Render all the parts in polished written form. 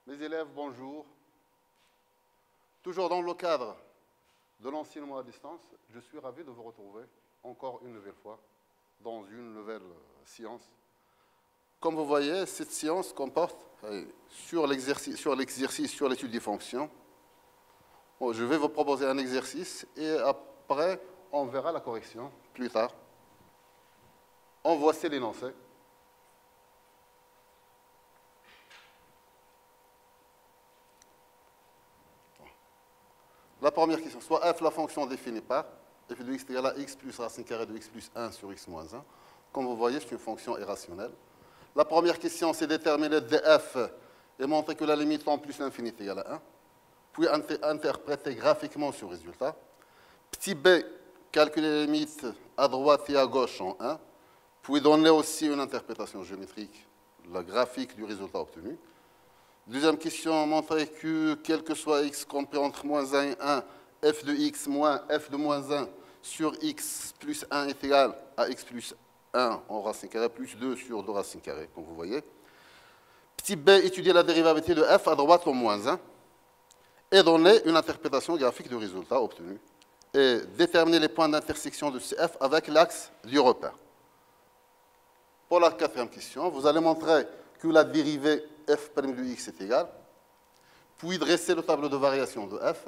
Mes élèves, bonjour. Toujours dans le cadre de l'enseignement à distance, je suis ravi de vous retrouver encore une nouvelle fois dans une nouvelle séance. Comme vous voyez, cette séance comporte sur l'exercice, sur l'étude des fonctions. Je vais vous proposer un exercice et après, on verra la correction plus tard. On voici l'énoncé. La première question, soit f, la fonction définie par f de x égale à x plus racine carrée de x plus 1 sur x moins 1. Comme vous voyez, c'est une fonction irrationnelle. La première question, c'est déterminer df et montrer que la limite en plus l'infini est égale à 1. Puis interpréter graphiquement ce résultat. Petit b, calculer les limites à droite et à gauche en 1. Puis donner aussi une interprétation géométrique, la graphique du résultat obtenu. Deuxième question, montrer que, quel que soit x compris entre moins 1 et 1, f de x moins f de moins 1 sur x plus 1 est égal à x plus 1 en racine carrée plus 2 sur 2 racines carrées, comme vous voyez. Petit b, étudier la dérivabilité de f à droite en moins 1 et donner une interprétation graphique du résultat obtenu. Et déterminer les points d'intersection de CF avec l'axe du repère. Pour la quatrième question, vous allez montrer que la dérivée f' de x est égale, puis dresser le tableau de variation de f.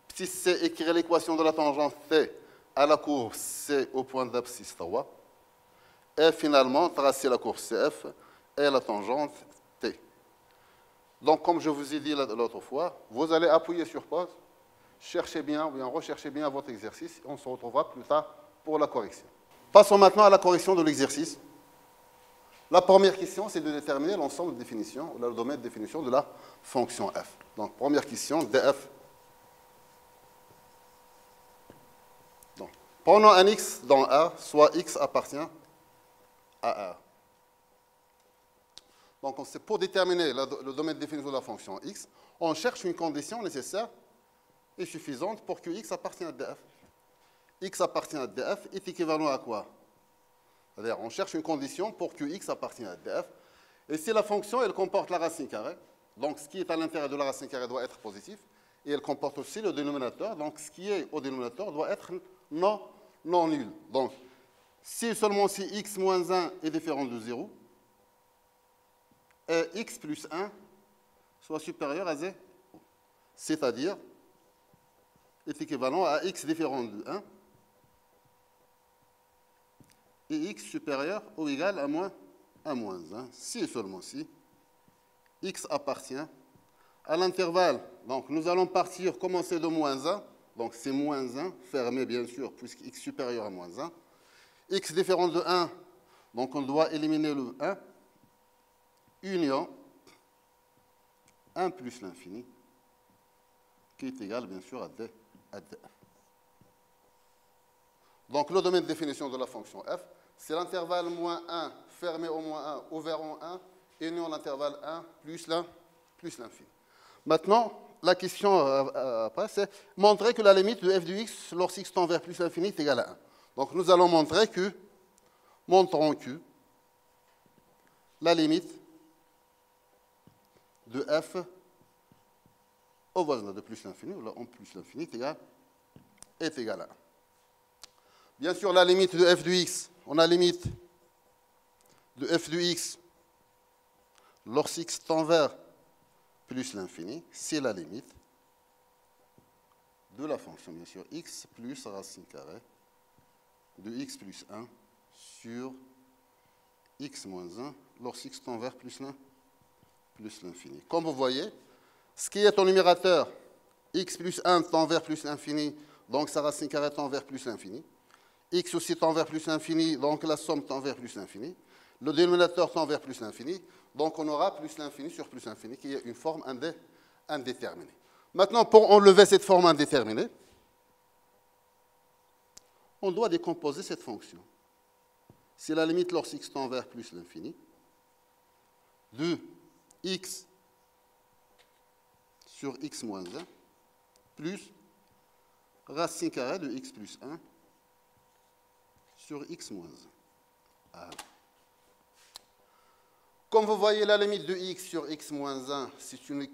Petit c, écrire l'équation de la tangente t à la courbe c au point d'abscisse 3. Et finalement, tracer la courbe cf et la tangente t. Donc, comme je vous ai dit l'autre fois, vous allez appuyer sur pause, cherchez bien, ou bien recherchez bien votre exercice, et on se retrouvera plus tard pour la correction. Passons maintenant à la correction de l'exercice. La première question, c'est de déterminer l'ensemble de définition, ou le domaine de définition de la fonction f. Donc, première question, df. Donc, prenons un x dans A, soit x appartient à A. Donc, c'est pour déterminer le domaine de définition de la fonction x, on cherche une condition nécessaire et suffisante pour que x appartienne à df. X appartient à df est équivalent à quoi? C'est-à-dire, on cherche une condition pour que x appartienne à df. Et si la fonction, elle comporte la racine carrée, donc ce qui est à l'intérieur de la racine carrée doit être positif, et elle comporte aussi le dénominateur, donc ce qui est au dénominateur doit être non nul. Donc, si seulement si x moins 1 est différent de 0, et x plus 1 soit supérieur à 0, c'est-à-dire est équivalent à x différent de 1, et x supérieur ou égal à moins 1, si et seulement si x appartient à l'intervalle. Donc, nous allons commencer de moins 1, donc c'est moins 1, fermé bien sûr, puisque x supérieur à moins 1. X différent de 1, donc on doit éliminer le 1, union 1 plus l'infini, qui est égal bien sûr à df. Donc, le domaine de définition de la fonction f, c'est l'intervalle moins 1 fermé au moins 1 ouvert en 1, union l'intervalle 1 plus l'infini. Maintenant, la question après, c'est montrer que la limite de f de x lorsque x tend vers plus l'infini est égale à 1. Donc, nous allons montrons que la limite de f au voisin de plus l'infini, ou là en plus l'infini, est égal à 1. Bien sûr, la limite de f de x, on a limite de f de x lorsque x tend vers plus l'infini, c'est la limite de la fonction, bien sûr, x plus racine carrée de x plus 1 sur x moins 1 lorsque x tend vers plus l'infini. Comme vous voyez, ce qui est au numérateur, x plus 1 tend vers plus l'infini, donc sa racine carrée tend vers plus l'infini. X aussi tend vers plus l'infini, donc la somme tend vers plus l'infini. Le dénominateur tend vers plus l'infini, donc on aura plus l'infini sur plus l'infini, qui est une forme indéterminée. Maintenant, pour enlever cette forme indéterminée, on doit décomposer cette fonction. C'est la limite lorsque x tend vers plus l'infini de x sur x moins 1 plus racine carrée de x plus 1 sur x moins 1. Comme vous voyez, la limite de x sur x moins 1, c'est une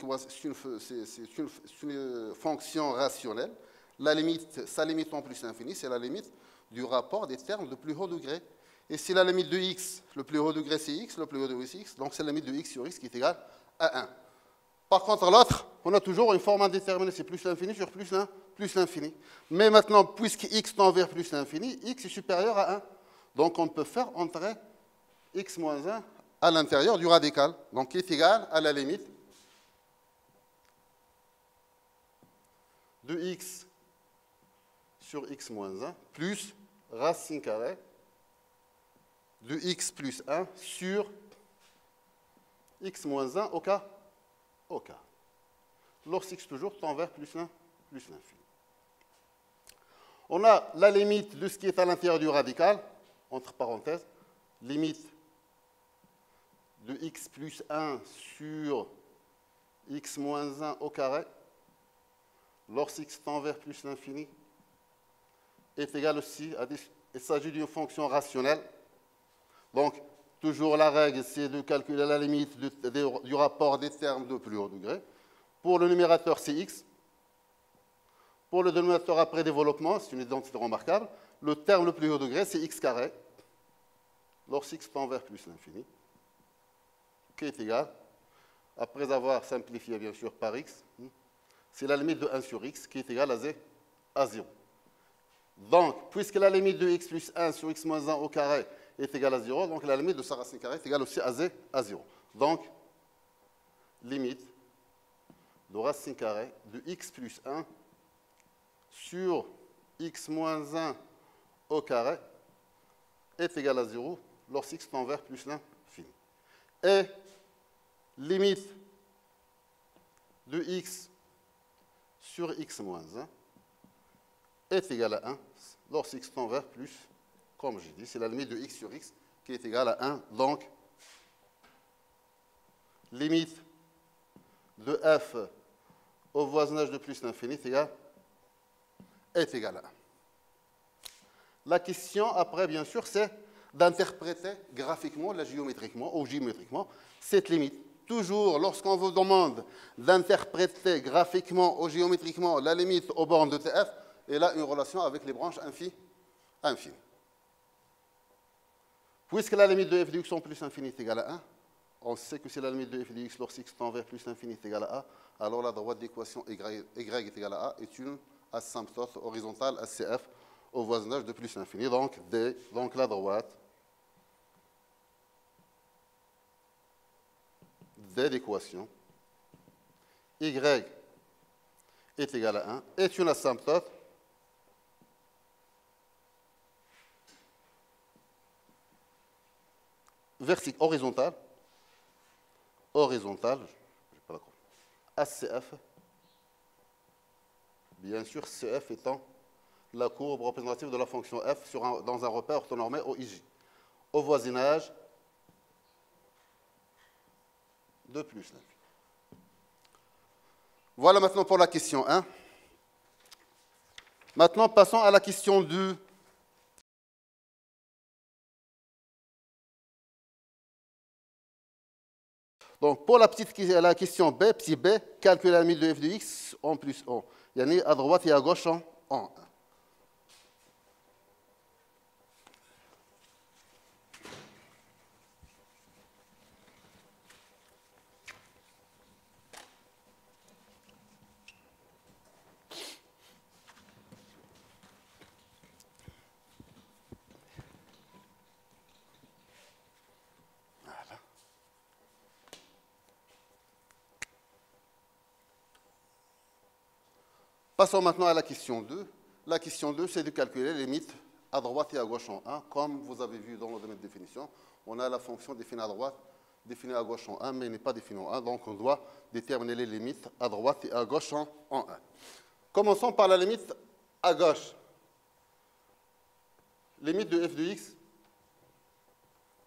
fonction rationnelle. La limite, sa limite en plus infini, c'est la limite du rapport des termes de plus haut degré. Et si la limite de x, le plus haut degré c'est x, le plus haut degré c'est x, donc c'est la limite de x sur x qui est égale à 1. Par contre, l'autre, on a toujours une forme indéterminée, c'est plus l'infini sur plus l'infini. Mais maintenant, puisque x tend vers plus l'infini, x est supérieur à 1. Donc on peut faire entrer x moins 1 à l'intérieur du radical, donc qui est égal à la limite de x sur x moins 1 plus racine carrée de x plus 1 sur x moins 1 au cas. Lorsque toujours tend vers plus l'infini. On a la limite de ce qui est à l'intérieur du radical, entre parenthèses, limite de x plus 1 sur x moins 1 au carré, lorsque tend vers plus l'infini, est égal aussi à il s'agit d'une fonction rationnelle. Donc, toujours la règle, c'est de calculer la limite du rapport des termes de plus haut degré. Pour le numérateur, c'est x. Pour le dénominateur après développement, c'est une identité remarquable. Le terme le plus haut degré, c'est x carré, lorsque tend vers plus l'infini, qui est égal, après avoir simplifié bien sûr par x, c'est la limite de 1 sur x qui est égale à 0. Donc, puisque la limite de x plus 1 sur x moins 1 au carré est égale à 0, donc la limite de sa racine carrée est égale aussi à 0. Donc, limite de racine carrée de x plus 1 sur x moins 1 au carré est égal à 0 lorsque tend vers plus l'infini. Et limite de x sur x moins 1 est égal à 1 lorsque tend vers plus, comme j'ai dit, c'est la limite de x sur x qui est égale à 1. Donc, limite de f au voisinage de plus l'infini est égal à 1. La question après, bien sûr, c'est d'interpréter graphiquement, géométriquement ou géométriquement cette limite. Toujours, lorsqu'on vous demande d'interpréter graphiquement ou géométriquement la limite aux bornes de TF, elle a une relation avec les branches infinies. Puisque la limite de f de x en plus infini est égale à 1, on sait que c'est la limite de f de x lorsque x tend vers plus l'infini est égale à a, alors la droite d'équation y est égale à a est une asymptote horizontale SCF au voisinage de plus l'infini. Donc, donc la droite de l'équation y est égale à 1 est une asymptote horizontale, ACF, bien sûr CF étant la courbe représentative de la fonction f dans un repère orthonormé au IJ, au voisinage de plus l'infini. Voilà maintenant pour la question 1. Maintenant, passons à la question 2. Donc, pour la question B, petit b, calculer la limite de f de x en plus 1. Il y en a à droite et à gauche en 1. Passons maintenant à la question 2. La question 2, c'est de calculer les limites à droite et à gauche en 1. Comme vous avez vu dans le domaine de définition, on a la fonction définie à droite, définie à gauche en 1, mais n'est pas définie en 1. Donc, on doit déterminer les limites à droite et à gauche en 1. Commençons par la limite à gauche. Limite de f de x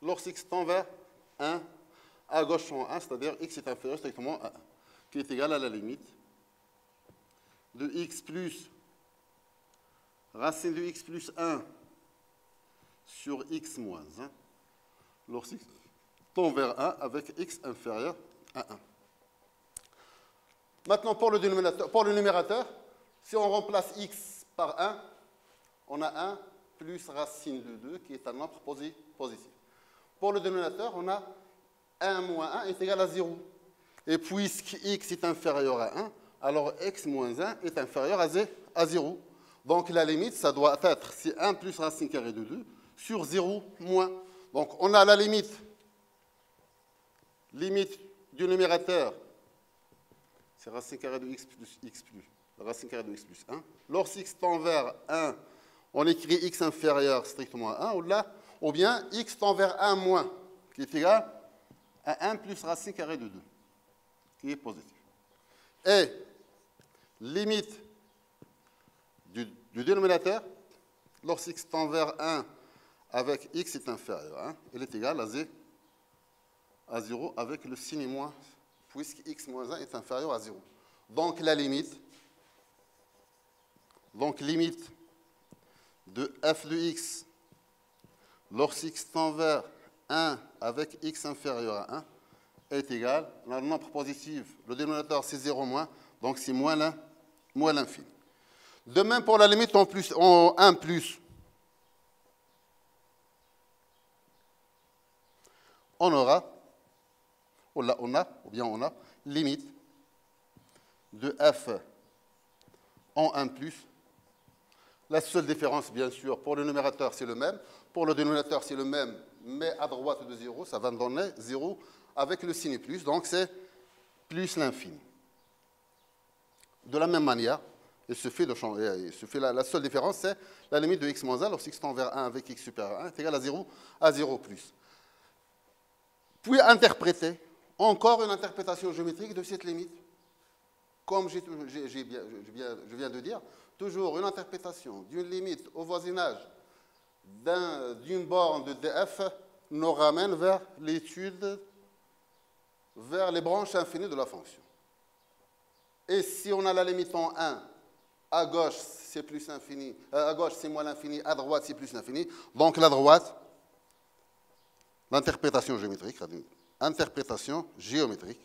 lorsque x tend vers 1 à gauche en 1, c'est-à-dire x est inférieur strictement à 1, qui est égal à la limite de x plus racine de x plus 1 sur x moins 1, lorsque tend vers 1 avec x inférieur à 1. Maintenant, pour le numérateur, si on remplace x par 1, on a 1 plus racine de 2 qui est un nombre positif. Pour le dénominateur, on a 1 moins 1 est égal à 0. Et puisque x est inférieur à 1, alors x moins 1 est inférieur à 0. Donc la limite, ça doit être, c'est 1 plus racine carrée de 2 sur 0 moins. Donc on a la limite du numérateur, c'est racine carrée de x plus racine carrée de x plus 1. Lorsqu'x tend vers 1, on écrit x inférieur strictement à 1, ou bien x tend vers 1 moins, qui est égal à 1 plus racine carrée de 2, qui est positif. Et limite du dénominateur, lorsqu'x tend vers 1 avec x est inférieur à 1, elle est égale à 0 avec le signe moins, puisque x moins 1 est inférieur à 0. Donc la limite de f de x, lorsqu'x tend vers 1 avec x inférieur à 1, est égale, on a le nombre positif, le dénominateur c'est 0 moins, donc c'est moins l'infini. De même pour la limite en 1 plus, on a limite de f en 1 plus. La seule différence, bien sûr, pour le numérateur, c'est le même. Pour le dénominateur, c'est le même, mais à droite de 0, ça va me donner 0 avec le signe plus. Donc, c'est plus l'infini. De la même manière, la seule différence, c'est la limite de x moins 1 lorsqu'x tend vers 1 avec x supérieur à 1 est égal à 0 plus. Puis interpréter encore une interprétation géométrique de cette limite. Comme je viens de dire, toujours une interprétation d'une limite au voisinage d'une borne de df nous ramène vers l'étude, vers les branches infinies de la fonction. Et si on a la limite en 1, à gauche c'est plus infini, à gauche c'est moins l'infini, à droite c'est plus l'infini, donc la droite, l'interprétation géométrique,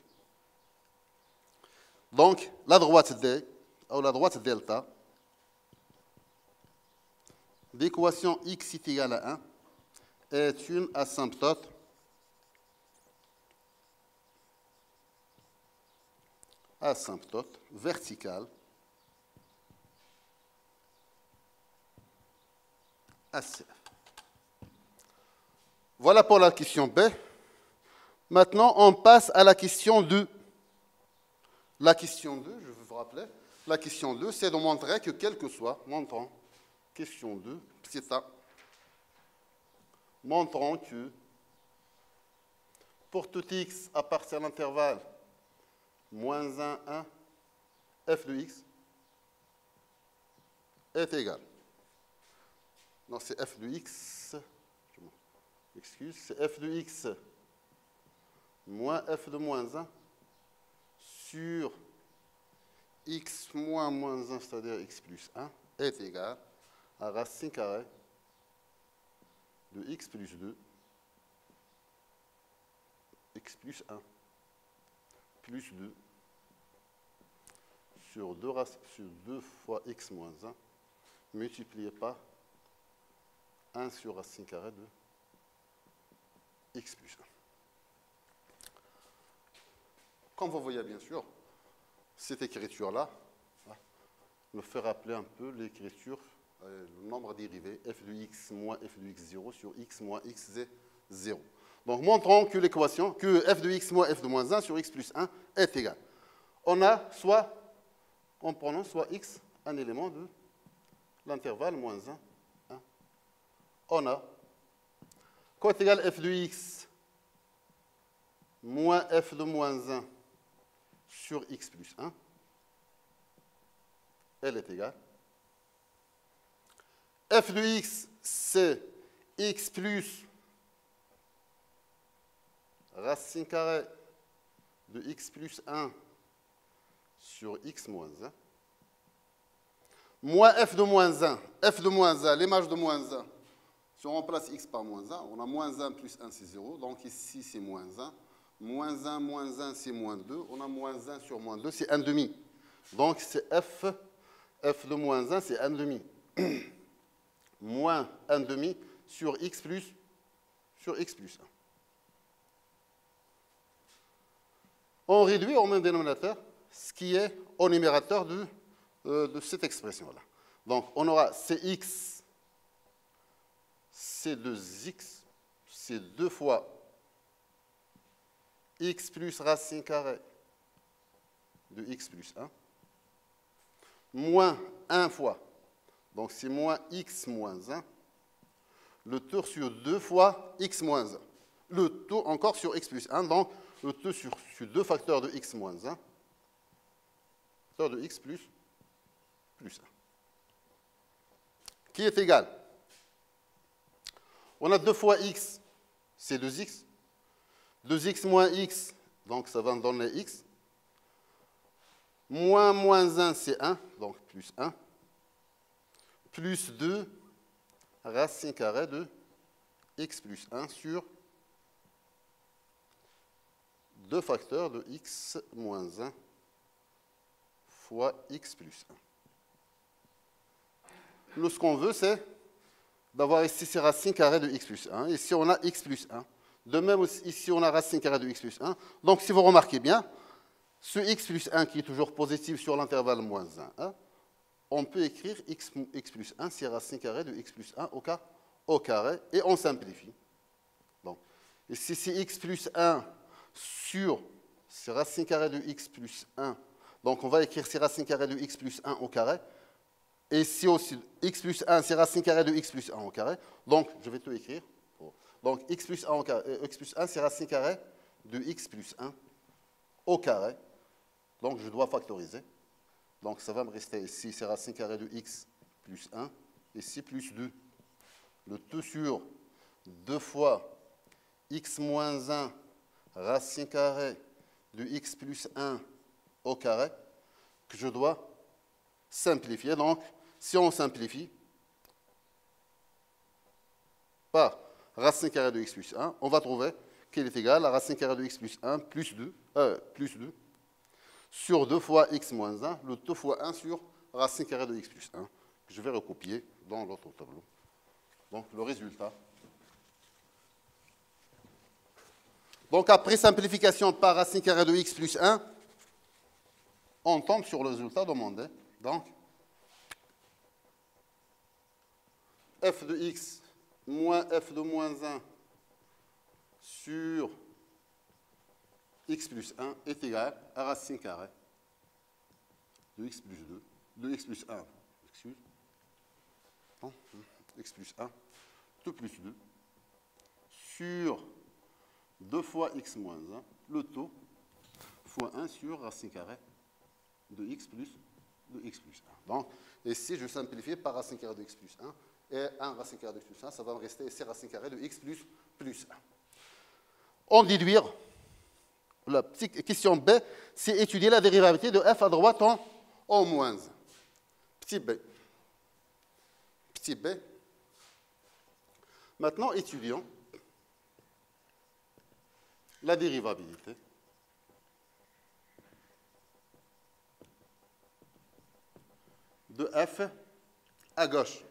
donc la droite D, ou la droite delta, d'équation x est égal à 1 est une asymptote verticale ACF. Voilà pour la question B. Maintenant, on passe à la question 2. La question 2, je vais vous rappeler, la question 2, c'est de montrer que quel que soit, question 2, c'est ça, montrant que pour tout x appartient à l'intervalle moins 1, 1, f de x est égal. Non, c'est f de x, je m'excuse, c'est f de x moins f de moins 1 sur x moins 1, c'est-à-dire x plus 1, est égal à racine carrée de x plus 2, x plus 1, plus 2, sur 2 fois x moins 1, multiplié par 1 sur racine carrée de x plus 1. Comme vous voyez, bien sûr, cette écriture-là me fait rappeler un peu l'écriture, le nombre dérivé, f de x moins f de x0 sur x moins x0. Donc, montrons que l'équation, que f de x moins f de moins 1 sur x plus 1 est égal. On a en prenant soit x, un élément de l'intervalle moins 1, 1. On a, quoi est égal f de x moins f de moins 1 sur x plus 1, elle est égale. F de x, c'est x plus racine carrée de x plus 1 sur x moins 1, moins f de moins 1, l'image de moins 1 Si on remplace x par moins 1, on a moins 1 plus 1, c'est 0. Donc ici, c'est moins 1. Moins 1, c'est moins 2. On a moins 1 sur moins 2, c'est 1 demi. Donc c'est f de moins 1, c'est 1 demi. Moins 1 demi sur x plus 1. On réduit au même dénominateur ce qui est au numérateur de cette expression-là. Donc, on aura Cx, C2x, c'est 2 fois x plus racine carrée de x plus 1, moins 1 fois, donc c'est moins x moins 1, le tout sur 2 fois x moins 1. Le tout encore sur x plus 1, donc le tout sur 2 facteurs de x moins 1, facteur de x plus 1, qui est égal. On a 2 fois x, c'est 2x. 2x moins x, donc ça va me donner x. Moins 1, c'est 1, donc plus 1. Plus 2, racine carrée de x plus 1 sur 2 facteurs de x moins 1 fois x plus 1. Nous, ce qu'on veut, c'est d'avoir ici ces racines carrées de x plus 1. Ici, on a x plus 1. De même, ici, on a racine carrée de x plus 1. Donc, si vous remarquez bien, ce x plus 1 qui est toujours positif sur l'intervalle moins 1, on peut écrire x plus 1, c'est racine carrée de x plus 1 au carré, et on simplifie. Donc, ici, c'est x plus 1 sur ces racines carrées de x plus 1. Donc, on va écrire ces racines carrées de x plus 1 au carré. Et ici aussi, x plus 1, c'est racine carrée de x plus 1 au carré. Donc, je vais tout écrire. Donc, x plus 1, c'est racine carrée de x plus 1 au carré. Donc, je dois factoriser. Donc, ça va me rester ici, c'est racine carrée de x plus 1. Ici, plus 2. Le tout sur 2 fois x moins 1, racine carrée de x plus 1 au carré, que je dois simplifier. Donc, si on simplifie par racine carrée de x plus 1, on va trouver qu'il est égal à racine carrée de x plus 1 plus 2 sur 2 fois x moins 1, le tout fois 1 sur racine carrée de x plus 1, que je vais recopier dans l'autre tableau. Donc, le résultat. Donc, après simplification par racine carrée de x plus 1, on tombe sur le résultat demandé. Donc, f de x moins f de moins 1 sur x plus 1 est égal à racine carrée de x plus 2, de x plus 1, excuse, non, x plus 1, tout plus 2, sur 2 fois x moins 1, le taux, fois 1 sur racine carrée de x plus 1. Donc, ici, je simplifie par racine carrée de x plus 1, et 1 racine carrée de x plus 1, ça va me rester ici racine carrée de x plus 1. En déduire, la petite question B, c'est étudier la dérivabilité de f à droite en moins 1. Petit b. Petit b. Maintenant, étudions la dérivabilité de f à gauche.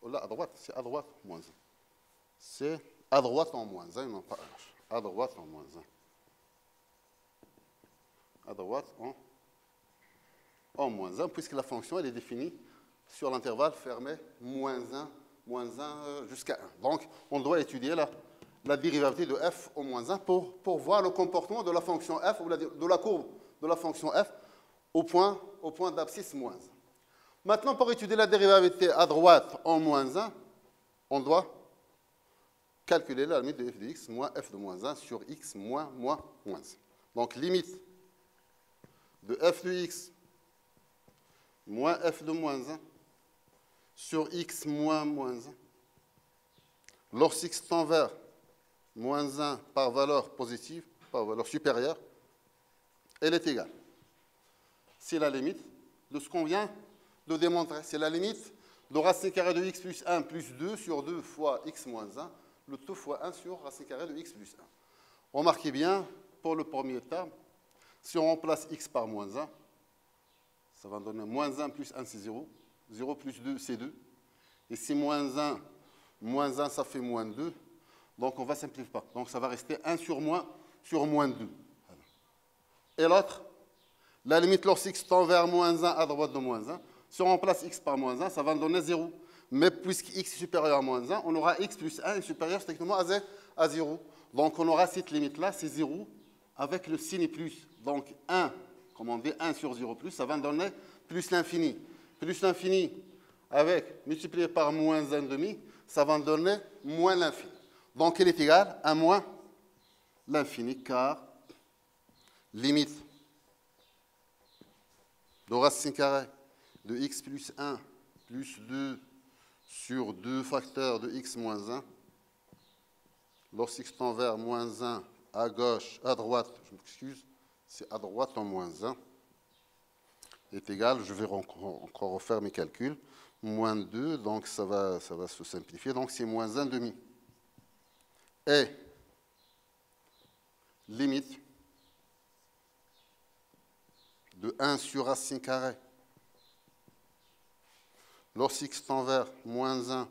Oh là, à droite, c'est à droite, moins 1. C'est à droite en moins 1, non pas à gauche. À droite en moins 1. À droite en moins 1, puisque la fonction elle est définie sur l'intervalle fermé moins 1 jusqu'à 1. Donc, on doit étudier la dérivabilité de f au moins 1 pour voir le comportement de la fonction f, ou de la courbe de la fonction f au point d'abscisse moins 1. Maintenant, pour étudier la dérivabilité à droite en moins 1, on doit calculer la limite de f de x moins f de moins 1 sur x moins 1. Donc, limite de f de x moins f de moins 1 sur x moins 1, lorsque x tend vers moins 1 par valeur positive, par valeur supérieure, elle est égale. C'est la limite de ce qu'on vient de démontrer. C'est la limite de racine carrée de x plus 1 plus 2 sur 2 fois x moins 1, le tout fois 1 sur racine carrée de x plus 1. Remarquez bien, pour le premier terme, si on remplace x par moins 1, ça va donner moins 1 plus 1, c'est 0. 0 plus 2, c'est 2. Et si moins 1, ça fait moins 2. Donc, on va simplifier pas. Donc, ça va rester 1 sur moins 2. Et l'autre, la limite lorsque tend vers moins 1 à droite de moins 1, si on remplace x par moins 1, ça va donner 0. Mais puisque x est supérieur à moins 1, on aura x plus 1 est supérieur strictement à 0. Donc, on aura cette limite-là, c'est 0, avec le signe plus. Donc, 1, comme on dit, 1 sur 0 plus, ça va donner plus l'infini. Plus l'infini, avec multiplié par moins 1,5, ça va donner moins l'infini. Donc, il est égal à moins l'infini, car limite de racine carrée de x plus 1 plus 2 sur 2 facteurs de x moins 1, lorsqu'x tend vers moins 1 à gauche, à droite, je m'excuse, c'est à droite en moins 1, est égal, je vais encore refaire mes calculs, moins 2, donc ça va se simplifier, donc c'est moins 1,5. Et limite de 1 sur racine carrée, lorsqu'x tend vers moins 1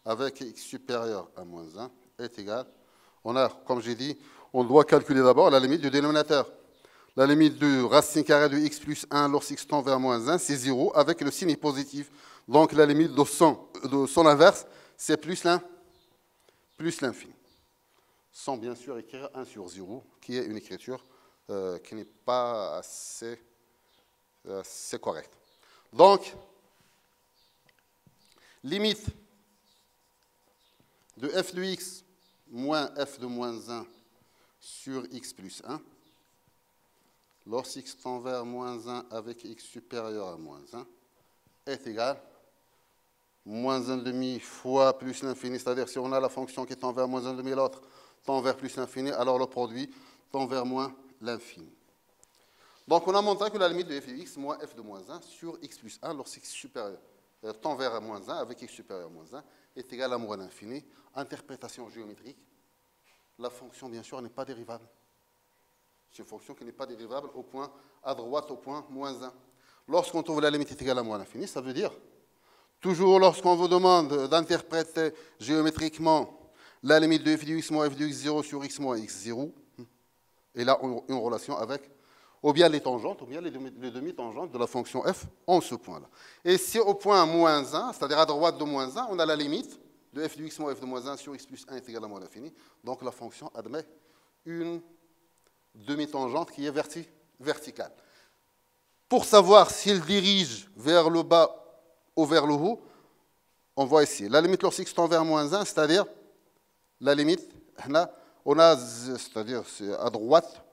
avec x supérieur à moins 1 est égal, on a, comme j'ai dit, on doit calculer d'abord la limite du dénominateur. La limite de racine carrée de x plus 1 lorsqu'x tend vers moins 1, c'est 0 avec le signe positif. Donc la limite de son inverse, c'est plus l'infini. Sans bien sûr écrire 1 sur 0, qui est une écriture qui n'est pas assez correcte. Donc, limite de f de x moins f de moins 1 sur x plus 1, lorsqu'x tend vers moins 1 avec x supérieur à moins 1, est égal moins 1,5 fois plus l'infini, c'est-à-dire si on a la fonction qui tend vers moins 1,5 et l'autre tend vers plus l'infini, alors le produit tend vers moins l'infini. Donc on a montré que la limite de f de x moins f de moins 1 sur x plus 1 lorsqu'x supérieur tend vers moins 1 avec x supérieur à moins 1 est égal à moins l'infini. Interprétation géométrique, la fonction bien sûr n'est pas dérivable. C'est une fonction qui n'est pas dérivable au point à droite, au point moins 1. Lorsqu'on trouve la limite est égale à moins l'infini, ça veut dire, toujours lorsqu'on vous demande d'interpréter géométriquement la limite de f de x moins f de x0 sur x moins x0, et là, une relation avec ou bien les tangentes, ou bien les demi-tangentes de la fonction f en ce point-là. Et si au point moins 1, c'est-à-dire à droite de moins 1, on a la limite de f de x moins f de moins 1 sur x plus 1 est égal à moins l'infini, donc la fonction admet une demi-tangente qui est verticale. Pour savoir s'il dirige vers le bas ou vers le haut, on voit ici la limite lorsqu'x tend vers moins 1, c'est-à-dire la limite, c'est-à-dire à droite,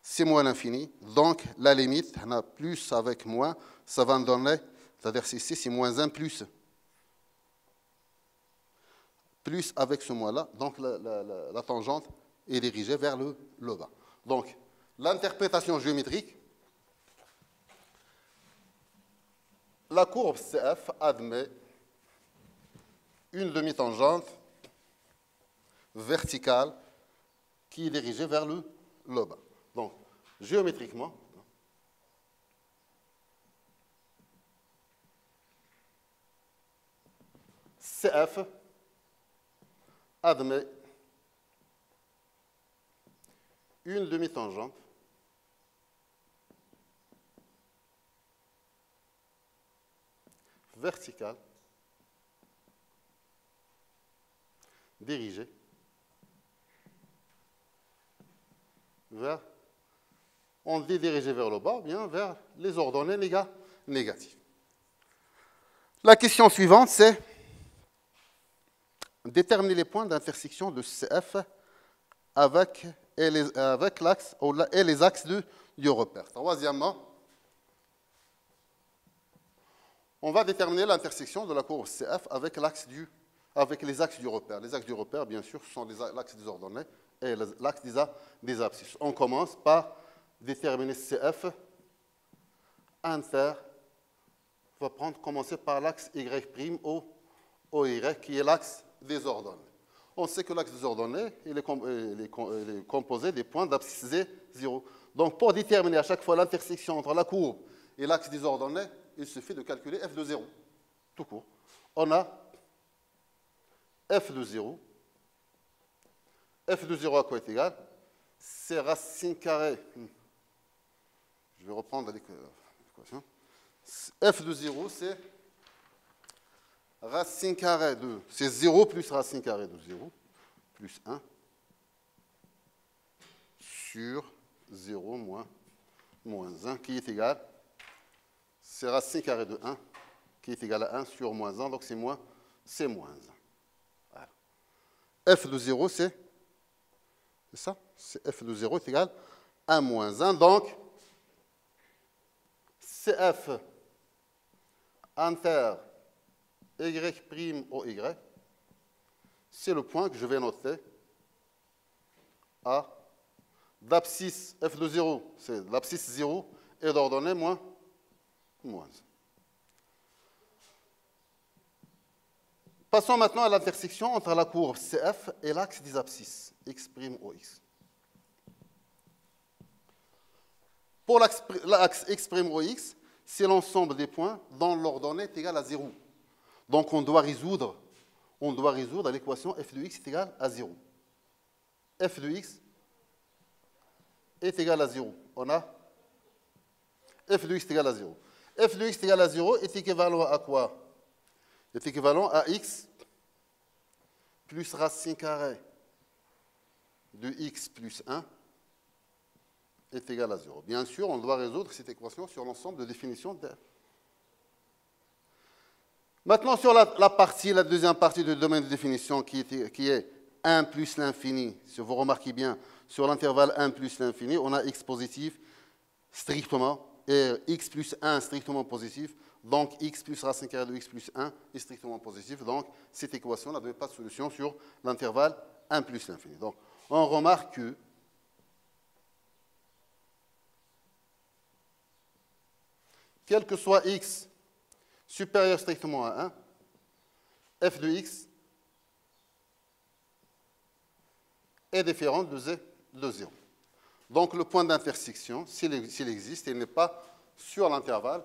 c'est moins l'infini. Donc la limite, plus avec moins, ça va me donner, c'est-à-dire ici, c'est moins 1 plus. Plus avec ce moins-là, donc la tangente est dirigée vers le bas. Donc, l'interprétation géométrique, la courbe CF admet une demi-tangente verticale qui est dirigée vers le bas. Donc, géométriquement, CF admet une demi-tangente verticale dirigée vers, on dit dirigée vers le bas, bien vers les ordonnées négatives. La question suivante, c'est déterminer les points d'intersection de CF avec l'axe et les axes du repère. Troisièmement, on va déterminer l'intersection de la courbe CF avec les axes du repère. Les axes du repère, bien sûr, ce sont l'axe des ordonnées et l'axe des abscisses. On commence par déterminer CF va commencer par l'axe Y' OY, qui est l'axe des ordonnées. On sait que l'axe des ordonnées il est composé des points d'abscisse Z0. Donc, pour déterminer à chaque fois l'intersection entre la courbe et l'axe des ordonnées, il suffit de calculer f de 0, tout court. On a f de 0. F de 0 à quoi est égal? C'est racine carrée. Je vais reprendre l'équation. F de 0, c'est racine carrée de... C'est 0 plus racine carrée de 0, plus 1, sur 0 moins 1, qui est égal... C'est racine carrée de 1, qui est égal à 1 sur moins 1, donc c'est moins 1. Voilà. F de 0, c'est ça? F de 0 est égal à moins 1, donc CF inter Y', c'est le point que je vais noter à d'abscisse F de 0, c'est l'abscisse 0 et d'ordonnée moins 1. Passons maintenant à l'intersection entre la courbe CF et l'axe des abscisses, X', Pour l'axe X', c'est l'ensemble des points dont l'ordonnée est égale à 0. Donc on doit résoudre l'équation f de x est égale à 0. F de x est égal à 0. On a f de x est égal à 0. F de x est égal à 0 est équivalent à quoi? Est équivalent à x plus racine carrée de x plus 1 est égal à 0. Bien sûr, on doit résoudre cette équation sur l'ensemble de définitions de... Maintenant, sur la deuxième partie du domaine de définition qui est 1 plus l'infini, si vous remarquez bien, sur l'intervalle 1 plus l'infini, on a x positif strictement et x plus 1 strictement positif. Donc, x plus racine carrée de x plus 1 est strictement positif. Donc, cette équation n'a pas de solution sur l'intervalle 1 plus l'infini. Donc, on remarque que quel que soit x supérieur strictement à 1, f de x est différent de 0. Donc, le point d'intersection, s'il existe, il n'est pas sur l'intervalle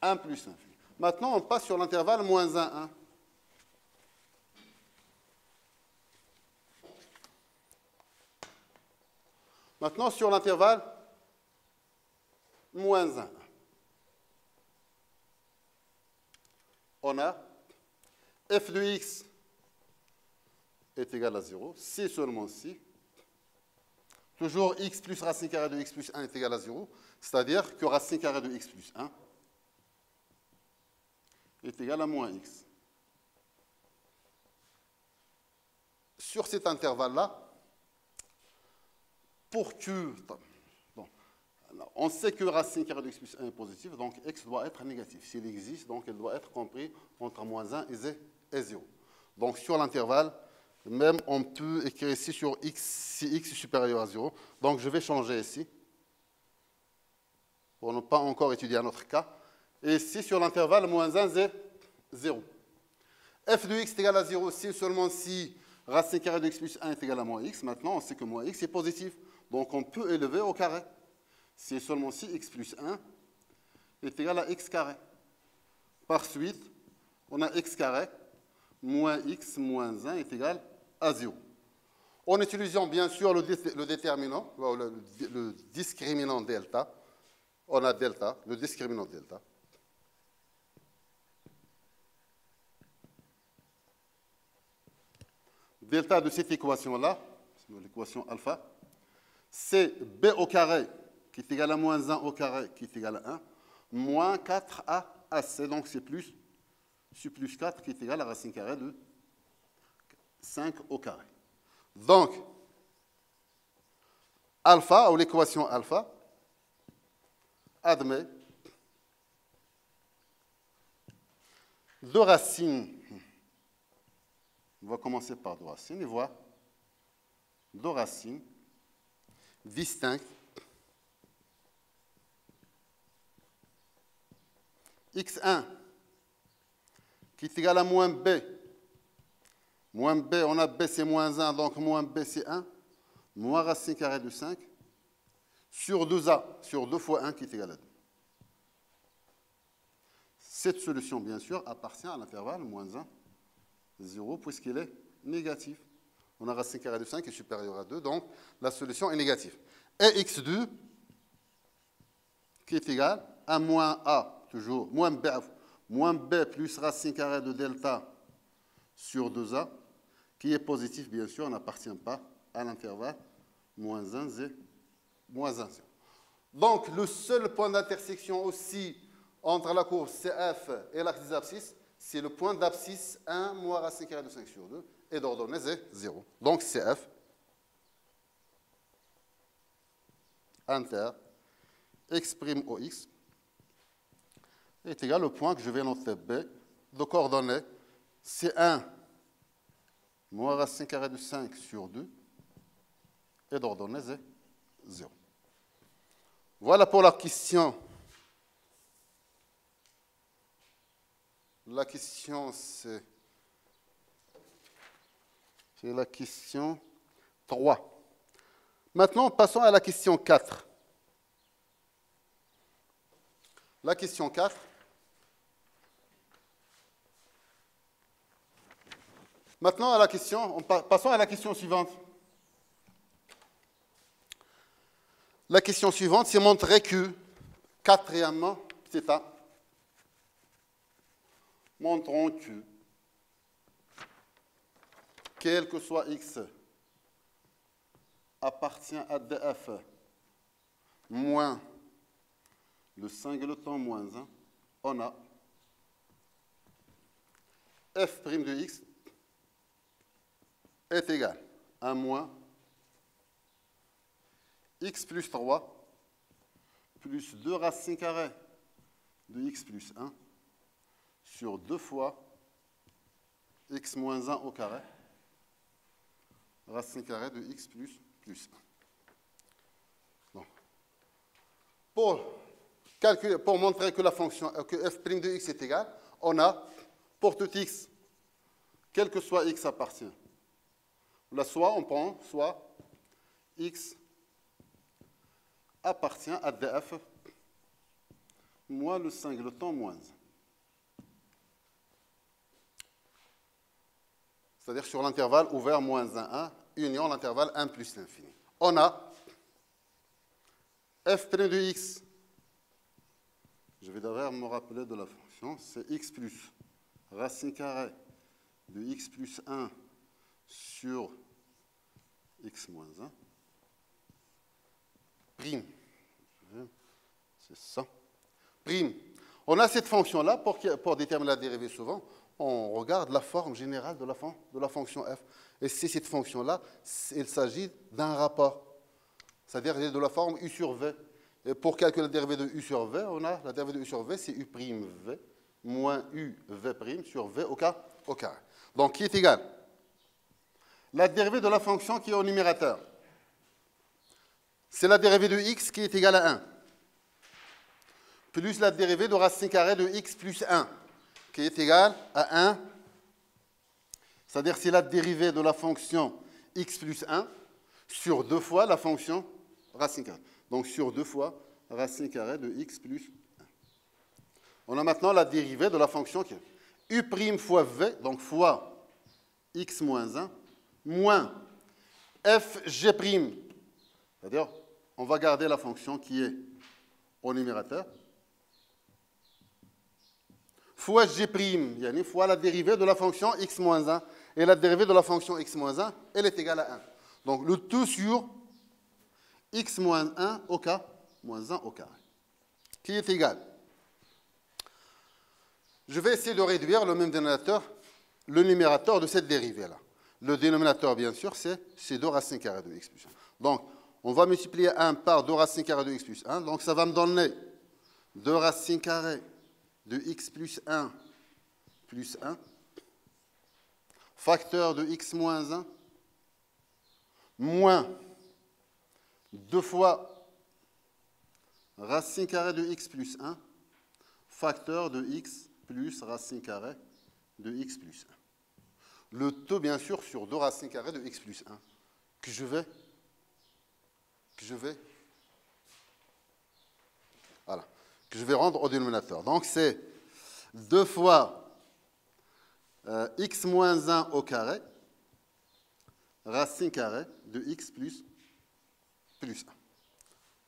1 plus l'infini. Maintenant, on passe sur l'intervalle moins 1, 1. Maintenant, sur l'intervalle moins 1, 1. On a f de x est égal à 0, si seulement si. Toujours x plus racine carrée de x plus 1 est égal à 0, c'est-à-dire que racine carrée de x plus 1 est égal à moins x. Sur cet intervalle-là, pour que... Bon, alors, on sait que racine carrée de x plus 1 est positive, donc x doit être négatif. S'il existe, donc il doit être compris entre moins 1 et 0. Donc sur l'intervalle, même on peut écrire ici sur x, si x est supérieur à 0. Donc je vais changer ici, pour ne pas encore étudier un autre cas. Et ici, sur l'intervalle, moins 1, 0. f de x est égal à 0 si seulement si racine carrée de x plus 1 est égal à moins x. Maintenant, on sait que moins x est positif. Donc on peut élever au carré. Si seulement si x plus 1 est égal à x carré. Par suite, on a x carré moins x moins 1 est égal à 0. En utilisant bien sûr le déterminant, le discriminant delta, on a delta, le discriminant delta. Delta de cette équation-là, l'équation alpha, c'est b au carré qui est égal à moins 1 au carré qui est égal à 1, moins 4a à c, donc c'est plus 4 qui est égal à racine carrée de 5 au carré. Donc, alpha, ou l'équation alpha, admet deux racines. On va commencer par deux racines et voir deux racines distinctes x1 qui est égal à moins b. Moins b, on a b c'est moins 1, donc moins b c'est 1. Moins racine carrée de 5 sur 2a, sur 2 fois 1 qui est égal à 2. Cette solution, bien sûr, appartient à l'intervalle moins 1, 0, puisqu'il est négatif. On a racine carrée de 5 qui est supérieur à 2, donc la solution est négative. Et x2 qui est égal à moins a, toujours, moins b plus racine carrée de delta sur 2a, qui est positif, bien sûr, n'appartient pas à l'intervalle moins 1, 0, moins 1, 0. Donc, le seul point d'intersection aussi entre la courbe CF et l'axe des abscisses, c'est le point d'abscisse 1 moins racine carrée de 5 sur 2, et d'ordonnée c'est 0. Donc, CF inter x' OX est égal au point que je vais noter B de coordonnées C1 moins racine carrée de 5 sur 2 et d'ordonnée c'est 0. Voilà pour la question. La question, c'est la question 3. Maintenant, passons à la question 4. La question 4. Maintenant, passons à la question suivante. La question suivante, c'est montrer que, quatrièmement, θ, montrons que, quel que soit x appartient à df moins le singleton moins 1, on a f' de x est égal à moins x plus 3 plus 2 racine carrée de x plus 1 sur 2 fois x moins 1 au carré racine carrée de x plus 1. Bon. Pour montrer que la fonction, que f' de x est égal, on a, pour tout x, quel que soit x appartient. Là, soit on prend, soit x appartient à df moins le singleton moins 1. C'est-à-dire sur l'intervalle ouvert moins 1, 1, union l'intervalle 1 plus l'infini. On a f' de x. Je vais d'abord me rappeler de la fonction. C'est x plus racine carrée de x plus 1 sur x moins 1. Prime. C'est ça. Prime. On a cette fonction-là, pour déterminer la dérivée souvent, on regarde la forme générale de la fonction f. Et c'est cette fonction-là, il s'agit d'un rapport. C'est-à-dire qu'elle est de la forme u sur v. Et pour calculer la dérivée de u sur v, on a la dérivée de u sur v, c'est u'v moins uv' sur v au carré. Donc, qui est égal la dérivée de la fonction qui est au numérateur. C'est la dérivée de x qui est égale à 1, plus la dérivée de racine carrée de x plus 1, qui est égale à 1. C'est-à-dire c'est la dérivée de la fonction x plus 1 sur 2 fois la fonction racine carrée. Donc sur 2 fois racine carrée de x plus 1. On a maintenant la dérivée de la fonction qui est u' fois v, donc fois x moins 1, moins fg'. C'est-à-dire, on va garder la fonction qui est au numérateur, fois g', fois la dérivée de la fonction x moins 1. Et la dérivée de la fonction x moins 1, elle est égale à 1. Donc le tout sur x moins 1 au carré, moins 1 au carré, qui est égal. Je vais essayer de réduire le même dénominateur, le numérateur de cette dérivée-là. Le dénominateur, bien sûr, c'est 2 racines carrées de x plus 1. Donc, on va multiplier 1 par 2 racines carrées de x plus 1. Donc, ça va me donner 2 racines carrées de x plus 1 plus 1, facteur de x moins 1, moins 2 fois racine carrée de x plus 1, facteur de x plus racine carrée de x plus 1. Le tout, bien sûr, sur 2 racines carrées de x plus 1, que je vais rendre au dénominateur. Donc, c'est 2 fois x moins 1 au carré, racine carrée de x plus 1.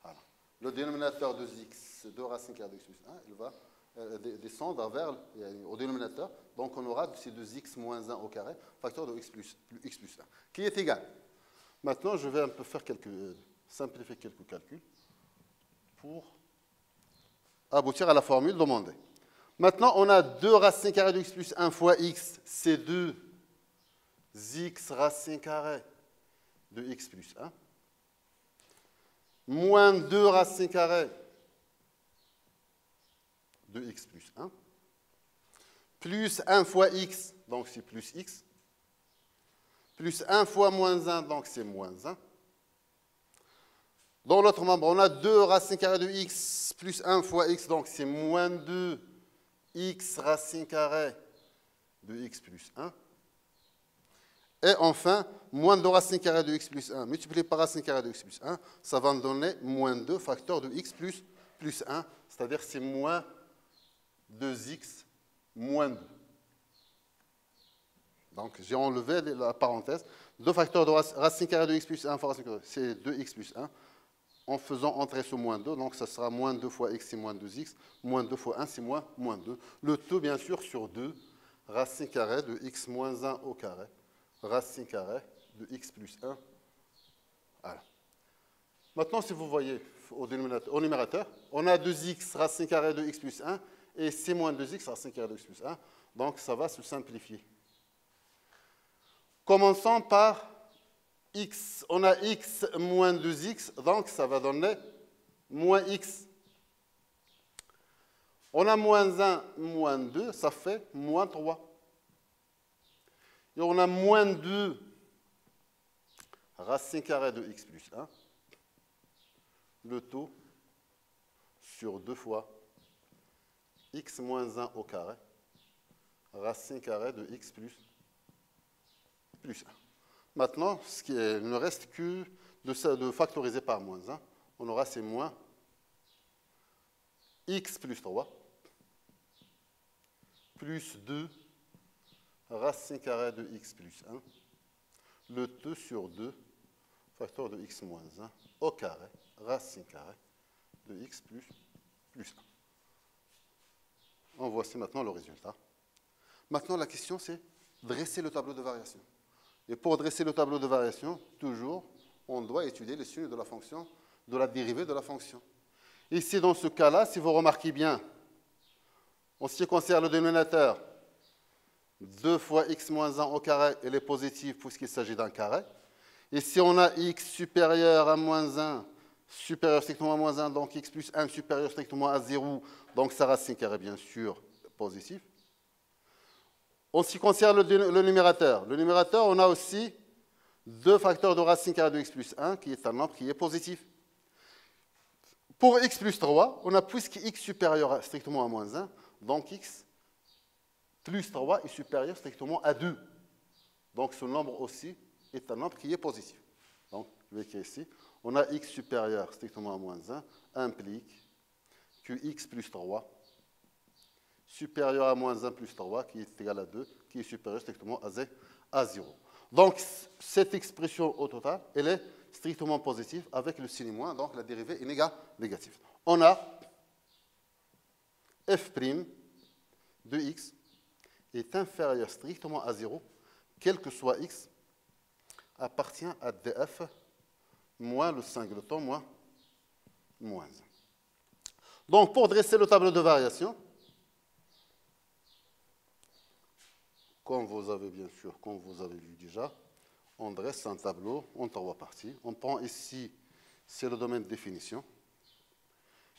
Voilà. Le dénominateur de x, 2 racines carrées de x plus 1, il va descendre vers au dénominateur. Donc, on aura ces 2x moins 1 au carré, facteur de x plus 1, qui est égal. Maintenant, je vais un peu faire simplifier quelques calculs pour aboutir à la formule demandée. Maintenant, on a 2 racines carrées de x plus 1 fois x, c'est 2x racines carrées de x plus 1, moins 2 racines carrées de x plus 1, plus 1 fois x, donc c'est plus x, plus 1 fois moins 1, donc c'est moins 1. Dans l'autre membre, on a 2 racines carrées de x plus 1 fois x, donc c'est moins 2x racine carrée de x plus 1. Et enfin, moins 2 racine carrée de x plus 1 multiplié par racine carrée de x plus 1, ça va me donner moins 2 facteur de x plus 1, c'est-à-dire c'est moins 2x moins 2. Donc, j'ai enlevé la parenthèse. 2 facteurs de racine carrée de x plus 1 fois racine carrée, c'est 2x plus 1. En faisant entrer ce moins 2, donc ça sera moins 2 fois x, c'est moins 2x. Moins 2 fois 1, c'est moins 2. Le tout, bien sûr, sur 2, racine carrée de x moins 1 au carré, racine carrée de x plus 1. Voilà. Maintenant, si vous voyez au numérateur, on a 2x racine carrée de x plus 1 et c'est moins 2x racine carrée de x plus 1. Donc, ça va se simplifier. Commençons par x. On a x moins 2x, donc ça va donner moins x. On a moins 1, moins 2, ça fait moins 3. Et on a moins 2 racine carrée de x plus 1. Le tout sur 2 fois x moins 1 au carré, racine carrée de x plus 1. Maintenant, il ne reste que de factoriser par moins 1. On aura ces moins x plus 3 plus 2 racine carrée de x plus 1. Le tout sur 2 facteur de x moins 1 au carré, racine carrée de x plus 1. On voici maintenant le résultat. Maintenant, la question, c'est dresser le tableau de variation. Et pour dresser le tableau de variation, toujours, on doit étudier les signes de la fonction, de la dérivée de la fonction. Ici, dans ce cas-là, si vous remarquez bien, en ce qui concerne le dénominateur, 2 fois x moins 1 au carré, elle est positive puisqu'il s'agit d'un carré. Et si on a x supérieur à moins 1, supérieur strictement à moins 1, donc x plus 1 supérieur strictement à 0, donc sa racine carrée, bien sûr, positive. En ce qui concerne le numérateur, on a aussi 2 facteurs de racine carrée de x plus 1, qui est un nombre qui est positif. Pour x plus 3, on a puisque x supérieur strictement à moins 1, donc x plus 3 est supérieur strictement à 2. Donc ce nombre aussi est un nombre qui est positif. Donc, je vais écrire ici, on a x supérieur strictement à moins 1 implique que x plus 3 supérieur à moins 1 plus 3, qui est égal à 2, qui est supérieur strictement à 0. Donc, cette expression au total, elle est strictement positive avec le signe moins, donc la dérivée est négative. On a f' de x est inférieur strictement à 0, quel que soit x, appartient à df moins le singleton moins 1. Donc, pour dresser le tableau de variation, comme vous avez vu déjà, on dresse un tableau en 3 parties. On prend ici, c'est le domaine de définition.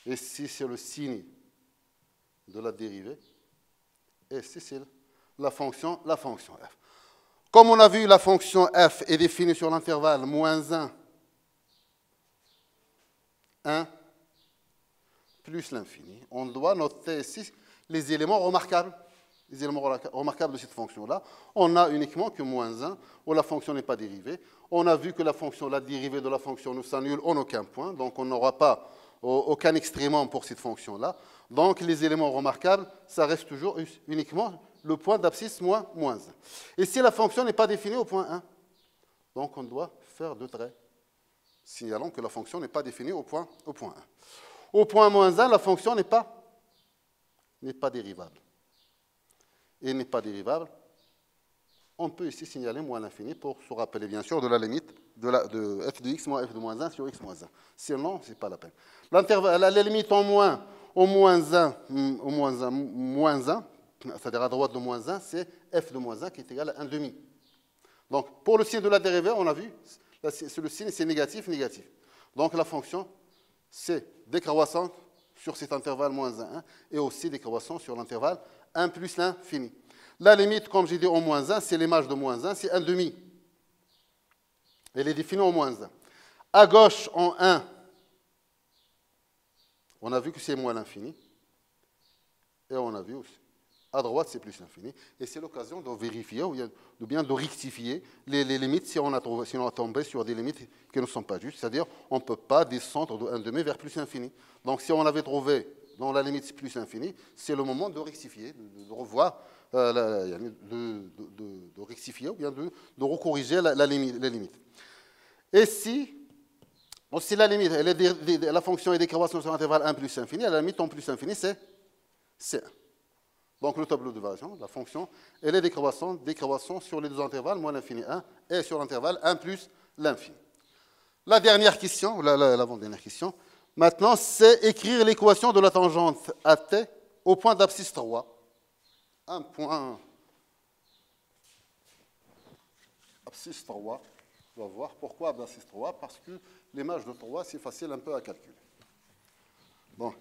Ici, c'est le signe de la dérivée. Et ici, c'est la fonction f. Comme on a vu, la fonction f est définie sur l'intervalle moins 1, 1, plus l'infini. On doit noter ici les éléments remarquables. Les éléments remarquables de cette fonction-là. On a uniquement que moins 1, où la fonction n'est pas dérivée. On a vu que la dérivée de la fonction ne s'annule en aucun point, donc on n'aura pas aucun extrémum pour cette fonction-là. Donc les éléments remarquables, ça reste toujours uniquement le point d'abscisse moins 1. Et si la fonction n'est pas définie au point 1, donc on doit faire 2 traits, signalant que la fonction n'est pas définie au point 1. Au point moins 1, la fonction n'est pas dérivable. Et n'est pas dérivable, on peut ici signaler moins l'infini pour se rappeler bien sûr de la limite de f de x moins f de moins 1 sur x moins 1. Sinon, ce n'est pas la peine. La limite au moins 1, c'est-à-dire à droite de moins 1, c'est f de moins 1 qui est égal à 1 demi. Donc, pour le signe de la dérivée, on a vu, le signe c'est négatif, négatif. Donc, la fonction, c'est décroissante sur cet intervalle moins 1 et aussi décroissant sur l'intervalle 1 plus l'infini. La limite, comme j'ai dit, au moins 1, c'est l'image de moins 1, c'est 1 demi. Elle est définie au moins 1. À gauche, en 1, on a vu que c'est moins l'infini. Et on a vu aussi, à droite, c'est plus l'infini. Et c'est l'occasion de vérifier, ou bien de rectifier les limites si on a tombé sur des limites qui ne sont pas justes. C'est-à-dire, on ne peut pas descendre de 1 demi vers plus l'infini. Donc, si on avait trouvé dans la limite plus l'infini, c'est le moment de rectifier, de revoir, de rectifier ou bien de recorriger les limites. Et si la limite, la fonction est décroissante sur l'intervalle 1 plus infini, à la limite en plus infini, c'est 1. Donc le tableau de variation, la fonction, elle est décroissante sur les deux intervalles, moins l'infini 1, et sur l'intervalle 1 plus l'infini. La dernière question, l'avant-dernière question, maintenant, c'est écrire l'équation de la tangente AT au point d'abscisse 3. Un point abscisse 3. On va voir pourquoi abscisse 3. Parce que l'image de 3, c'est facile un peu à calculer. Bon.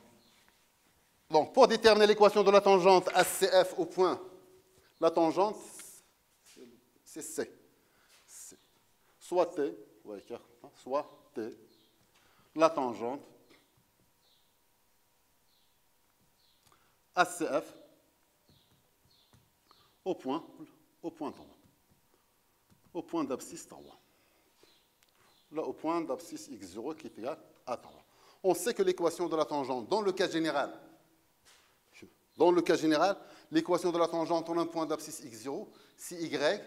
Donc, pour déterminer l'équation de la tangente ACF au point, la tangente, c'est C. Soit T, soit T, la tangente ACF au point 3, au point d'abscisse 3. Là, au point d'abscisse x0 qui est égal à 3. On sait que l'équation de la tangente, dans le cas général, l'équation de la tangente en un point d'abscisse x0, c'est y,